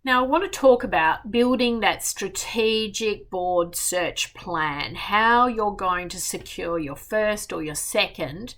Now, I want to talk about building that strategic board search plan, how you're going to secure your first or your second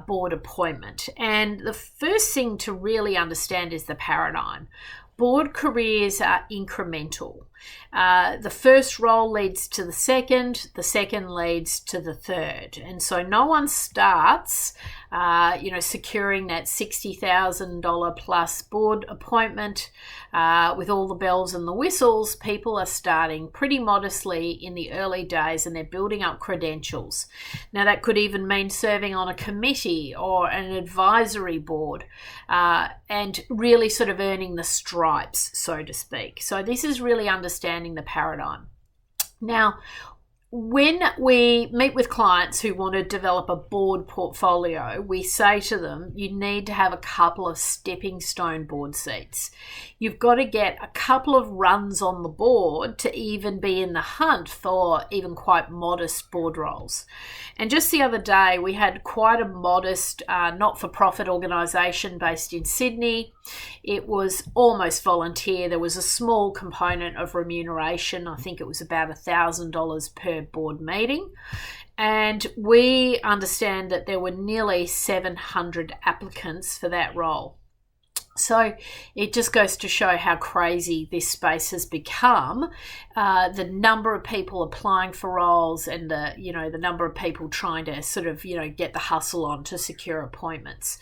board appointment. And the first thing to really understand is the paradigm. Board careers are incremental. The first role leads to the second leads to the third. And so no one starts, securing that $60,000 plus board appointment with all the bells and the whistles. People are starting pretty modestly in the early days and they're building up credentials. Now, that could even mean serving on a committee or an advisory board and really sort of earning the stripes, so to speak. So this is really understanding the paradigm. Now, when we meet with clients who want to develop a board portfolio, we say to them, you need to have a couple of stepping stone board seats. You've got to get a couple of runs on the board to even be in the hunt for even quite modest board roles. And just the other day, we had quite a modest not-for-profit organisation based in Sydney. It was almost volunteer. There was a small component of remuneration. I think it was about $1,000 per board meeting. And we understand that there were nearly 700 applicants for that role. So it just goes to show how crazy this space has become. The number of people applying for roles and the number of people trying to sort of get the hustle on to secure appointments.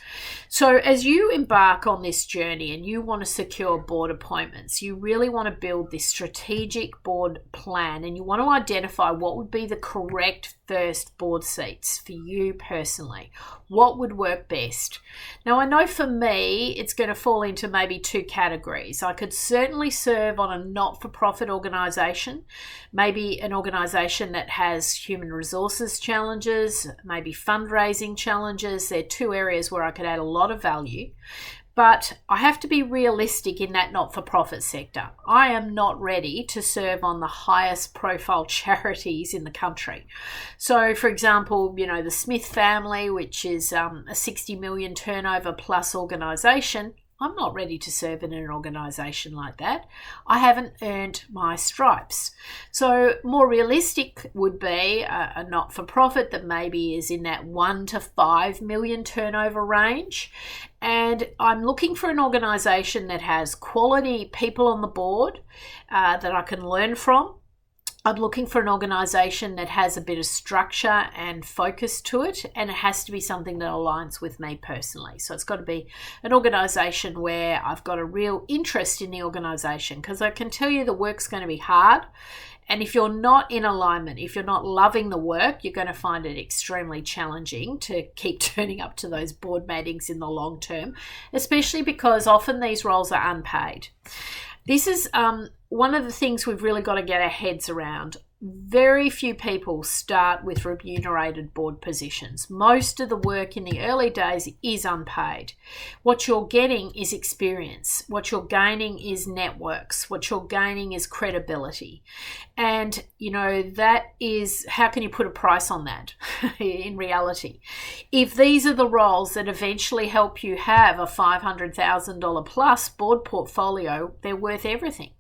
So as you embark on this journey and you want to secure board appointments, you really want to build this strategic board plan, and you want to identify what would be the correct first board seats for you personally. What would work best? Now, I know for me, it's going to fall into maybe two categories. I could certainly serve on a not-for-profit organisation, maybe an organisation that has human resources challenges, maybe fundraising challenges. They're two areas where I could add a lot of value. But I have to be realistic in that not-for-profit sector. I am not ready to serve on the highest profile charities in the country. So, for example, the Smith family, which is a 60 million turnover plus organisation, I'm not ready to serve in an organisation like that. I haven't earned my stripes. So more realistic would be a not-for-profit that maybe is in that 1 to 5 million turnover range. And I'm looking for an organisation that has quality people on the board that I can learn from. I'm looking for an organisation that has a bit of structure and focus to it, and it has to be something that aligns with me personally. So it's got to be an organisation where I've got a real interest in the organisation, because I can tell you the work's going to be hard. And if you're not in alignment, if you're not loving the work, you're going to find it extremely challenging to keep turning up to those board meetings in the long term, especially because often these roles are unpaid. This is one of the things we've really got to get our heads around. Very few people start with remunerated board positions. Most of the work in the early days is unpaid. What you're getting is experience. What you're gaining is networks. What you're gaining is credibility. And, that is, how can you put a price on that in reality? If these are the roles that eventually help you have a $500,000 plus board portfolio, they're worth everything.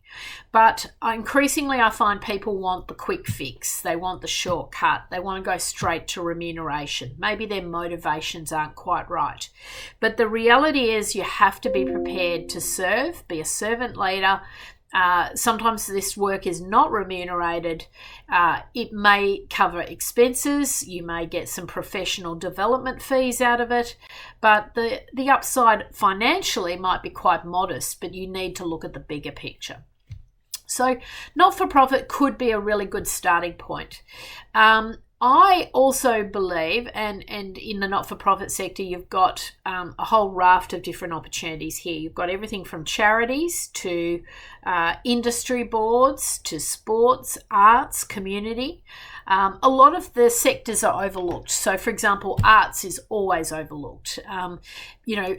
But increasingly, I find people want the quick fix. They want the shortcut. They want to go straight to remuneration. Maybe their motivations aren't quite right. But the reality is you have to be prepared to serve, be a servant leader. Sometimes this work is not remunerated. It may cover expenses. You may get some professional development fees out of it. But the upside financially might be quite modest, but you need to look at the bigger picture. So not-for-profit could be a really good starting point. I also believe, and in the not-for-profit sector, you've got a whole raft of different opportunities here. You've got everything from charities to industry boards to sports, arts, community. A lot of the sectors are overlooked. So, for example, arts is always overlooked.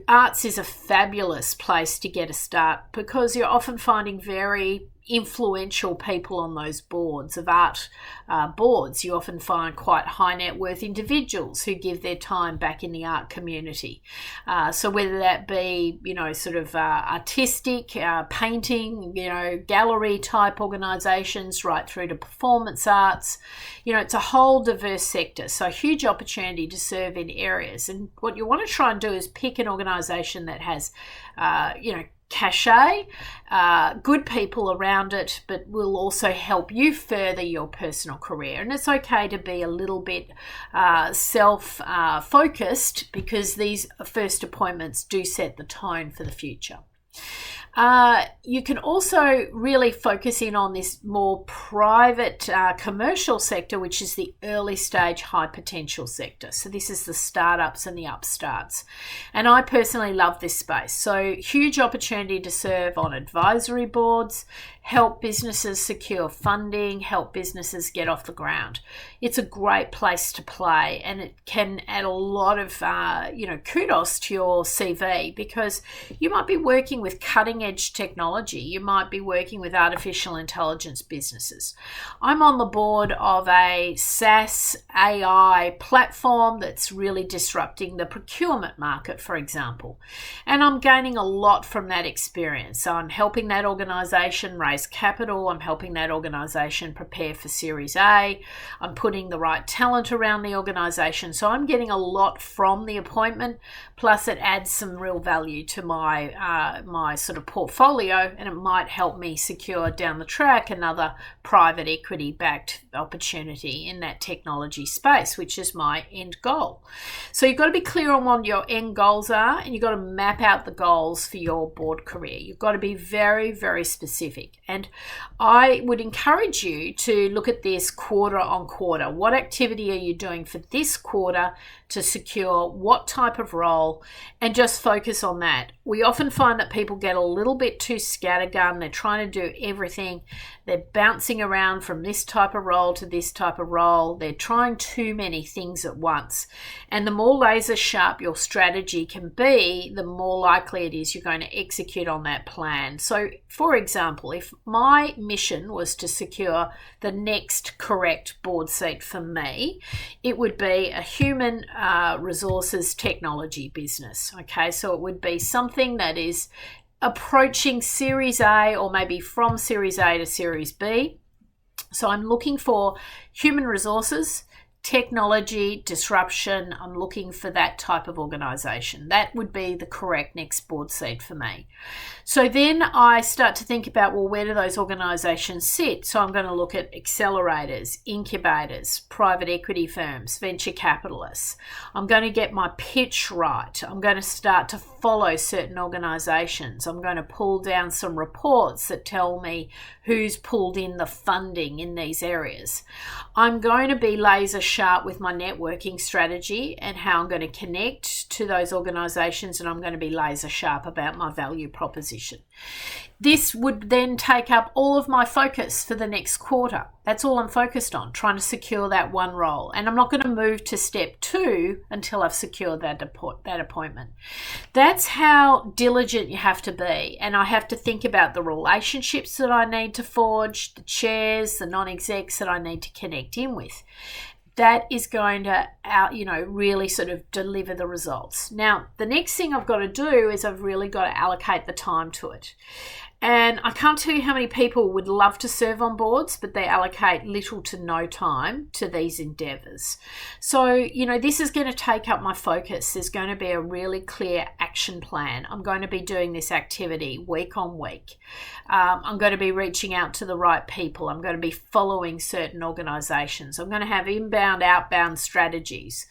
Arts is a fabulous place to get a start because you're often finding very influential people on those boards of art boards. You often find quite high net worth individuals who give their time back in the art community. So whether that be, sort of artistic, painting, gallery type organisations, right through to performance arts, it's a whole diverse sector. So a huge opportunity to serve in areas. And what you want to try and do is pick an organisation that has, cachet, good people around it, but will also help you further your personal career. And it's okay to be a little bit self-focused, because these first appointments do set the tone for the future. You can also really focus in on this more private commercial sector, which is the early stage high potential sector. So this is the startups and the upstarts. And I personally love this space. So huge opportunity to serve on advisory boards, help businesses secure funding, help businesses get off the ground. It's a great place to play, and it can add a lot of, kudos to your CV, because you might be working with cutting edge technology. You might be working with artificial intelligence businesses. I'm on the board of a SaaS AI platform that's really disrupting the procurement market, for example. And I'm gaining a lot from that experience. So I'm helping that organization raise capital. I'm helping that organization prepare for Series A. I'm putting the right talent around the organization. So I'm getting a lot from the appointment, plus it adds some real value to my sort of portfolio, and it might help me secure down the track another private equity backed opportunity in that technology space, which is my end goal. So you've got to be clear on what your end goals are, and you've got to map out the goals for your board career. You've got to be very, very specific. And I would encourage you to look at this quarter on quarter. What activity are you doing for this quarter to secure what type of role, and just focus on that. We often find that people get a little bit too scattergun. They're trying to do everything. They're bouncing around from this type of role to this type of role. They're trying too many things at once. And the more laser sharp your strategy can be, the more likely it is you're going to execute on that plan. So, for example, if my mission was to secure the next correct board seat for me, it would be a human resources technology business. Okay, so it would be something that is approaching Series A, or maybe from Series A to Series B. So I'm looking for human resources, technology, disruption. I'm looking for that type of organization. That would be the correct next board seat for me. So then I start to think about, well, where do those organizations sit? So I'm going to look at accelerators, incubators, private equity firms, venture capitalists. I'm going to get my pitch right. I'm going to start to follow certain organizations. I'm going to pull down some reports that tell me who's pulled in the funding in these areas. I'm going to be laser sharp with my networking strategy and how I'm going to connect to those organizations, and I'm going to be laser sharp about my value proposition. This would then take up all of my focus for the next quarter. That's all I'm focused on, trying to secure that one role. And I'm not going to move to step 2 until I've secured that appointment. That's how diligent you have to be. And I have to think about the relationships that I need to forge, the chairs, the non-execs that I need to connect in with. That is going to really sort of deliver the results. Now, the next thing I've got to do is I've really got to allocate the time to it. And I can't tell you how many people would love to serve on boards, but they allocate little to no time to these endeavors. So, this is going to take up my focus. There's going to be a really clear action plan. I'm going to be doing this activity week on week. I'm going to be reaching out to the right people. I'm going to be following certain organizations. I'm going to have inbound, outbound strategies.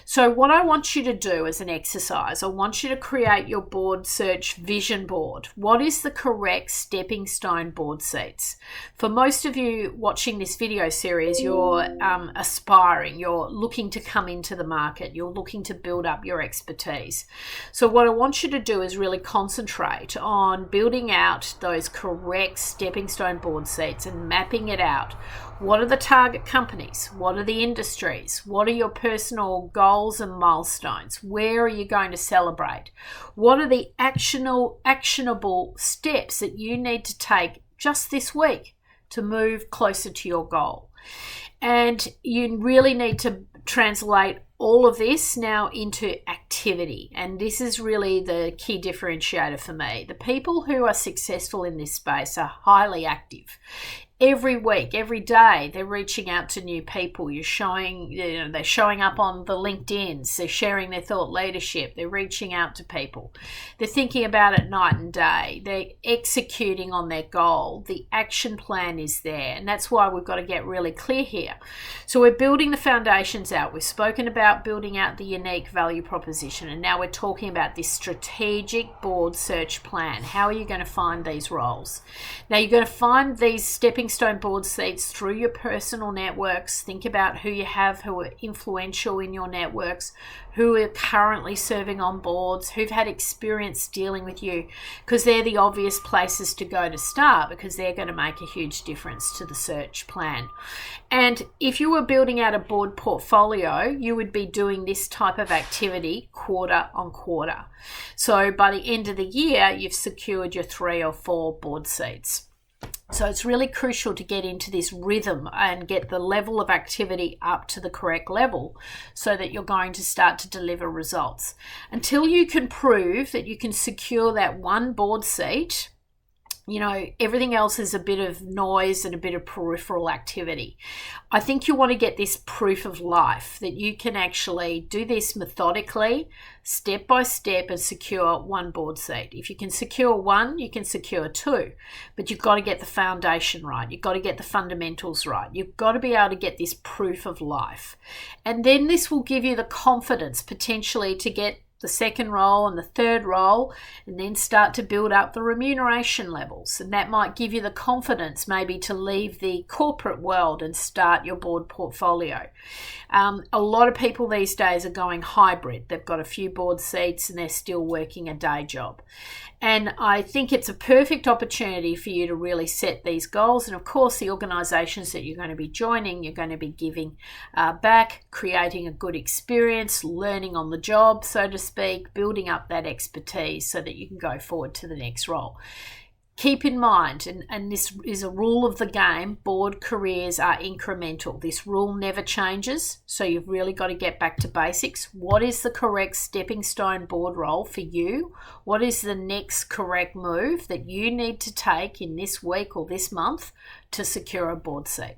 So what I want you to do as an exercise, I want you to create your board search vision board. What is the correct stepping stone board seats? For most of you watching this video series, you're aspiring, you're looking to come into the market, you're looking to build up your expertise. So what I want you to do is really concentrate on building out those correct stepping stone board seats and mapping it out. What are the target companies? What are the industries? What are your personal goals and milestones? Where are you going to celebrate? What are the actionable steps that you need to take just this week to move closer to your goal. And you really need to translate all of this now into activity. And this is really the key differentiator for me. The people who are successful in this space are highly active. Every week, every day, they're reaching out to new people. They're showing up on the LinkedIns. They're sharing their thought leadership. They're reaching out to people. They're thinking about it night and day. They're executing on their goal. The action plan is there. And that's why we've got to get really clear here. So we're building the foundations out. We've spoken about building out the unique value proposition. And now we're talking about this strategic board search plan. How are you going to find these roles? Now you're going to find these stepping stone board seats through your personal networks. Think about who you have who are influential in your networks, who are currently serving on boards, who've had experience dealing with you, because they're the obvious places to go to start, because they're going to make a huge difference to the search plan. And if you were building out a board portfolio, you would be doing this type of activity quarter on quarter. So by the end of the year, you've secured your 3 or 4 board seats. So it's really crucial to get into this rhythm and get the level of activity up to the correct level so that you're going to start to deliver results. Until you can prove that you can secure that one board seat, everything else is a bit of noise and a bit of peripheral activity. I think you want to get this proof of life, that you can actually do this methodically, step by step, and secure one board seat. If you can secure one, you can secure 2, but you've got to get the foundation right. You've got to get the fundamentals right. You've got to be able to get this proof of life. And then this will give you the confidence potentially to get the second role and the third role, and then start to build up the remuneration levels. And that might give you the confidence maybe to leave the corporate world and start your board portfolio. A lot of people these days are going hybrid. They've got a few board seats and they're still working a day job. And I think it's a perfect opportunity for you to really set these goals. And of course, the organisations that you're going to be joining, you're going to be giving back, creating a good experience, learning on the job, so to speak, building up that expertise so that you can go forward to the next role. Keep in mind, and this is a rule of the game, board careers are incremental. This rule never changes, so you've really got to get back to basics. What is the correct stepping stone board role for you? What is the next correct move that you need to take in this week or this month to secure a board seat?